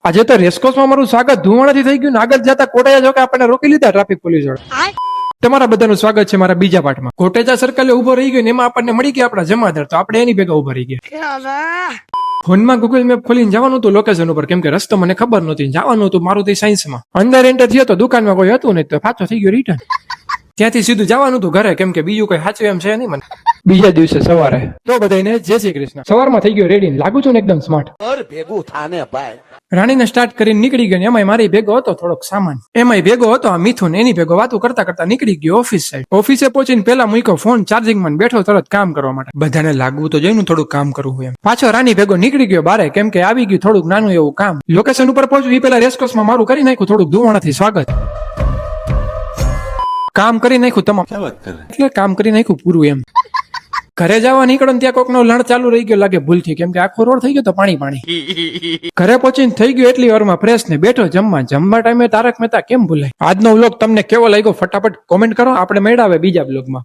આજે તો રેસકોર્સમાં મારું સ્વાગત ધુવાણાથી થઈ ગયું ને આગળ જતા કોટેજા જો કે આપણને રોકી લીધા ટ્રાફિક પોલીસ વાળા. તમારા બધાનું સ્વાગત છે મારા બીજા પાર્ટમાં. કોટેજા સર્કલે ઉભો રહી ગયો ને એમાં આપણને મળી ગયા આપણા જમાદાર, તો આપણે એની ભેગા ઉભા રહી ગયા. ફોનમાં ગૂગલ મેપ ખોલીને જવાનું હતું લોકેશન ઉપર, કેમ કે રસ્તો મને ખબર નહોતી. જવાનું હતું મારું સાયન્સમાં. અંદર એન્ટર થયો તો દુકાનમાં કોઈ હતું નહીં, તો પાછો થઈ ગયો રિટર્ન. ત્યાંથી સીધું જવાનું હતું ઘરે, કેમ કે બીજું કઈ સાચું એમ છે નહીં મને. બીજા દિવસે સવારે તો બધાને જય શ્રી કૃષ્ણ. સવારમાં થઈ ગયો રેડી, લાગુ છું ને એકદમ સ્માર્ટ. ભેગું થાને ભાઈ. રાણીને સ્ટાર્ટ કરીને નીકળી ગયો. એમાંય મારી ભેગો હતો થોડોક સામાન, એમાંય ભેગો હતો આ મિથુન. એની ભેગો વાતો કરતા કરતા નીકળી ગયો ઓફિસ સાઈડ. ઓફિસે પહોંચીને પેલા મૂક્યો ફોન ચાર્જિંગમાં, બેઠો તરત કામ કરવા માટે. બધાને લાગવું તો જોઈને થોડુંક કામ કરવું એમ. પાછો રાની ભેગો નીકળી ગયો બારે, કેમ કે આવી ગયું થોડુંક નાનું એવું કામ. લોકેશન ઉપર પહોંચ્યું એ પેલા રેસકોર્સમાં મારું કરી નાખ્યું થોડુંક ધુવાણાથી સ્વાગત. કામ કરી નાખ્યું તમામ, એટલે કામ કરી નાખ્યું પૂરું એમ. ઘરે જવા નીકળો ને ત્યાં કોક નો લણ ચાલુ રહી ગયો લાગે ભૂલથી, કેમ કે આખો રોડ થઈ ગયો તો પાણી પાણી. ઘરે પહોંચીને થઈ ગયો એટલી વારમાં ફ્રેશ ને બેઠો જમવા ટાઈમે તારક મહેતા કેમ ભૂલાય. આજનો વ્લોગ તમને કેવો લાગ્યો ફટાફટ કોમેન્ટ કરો. આપણે મળ્યા હવે બીજા વ્લોગમાં.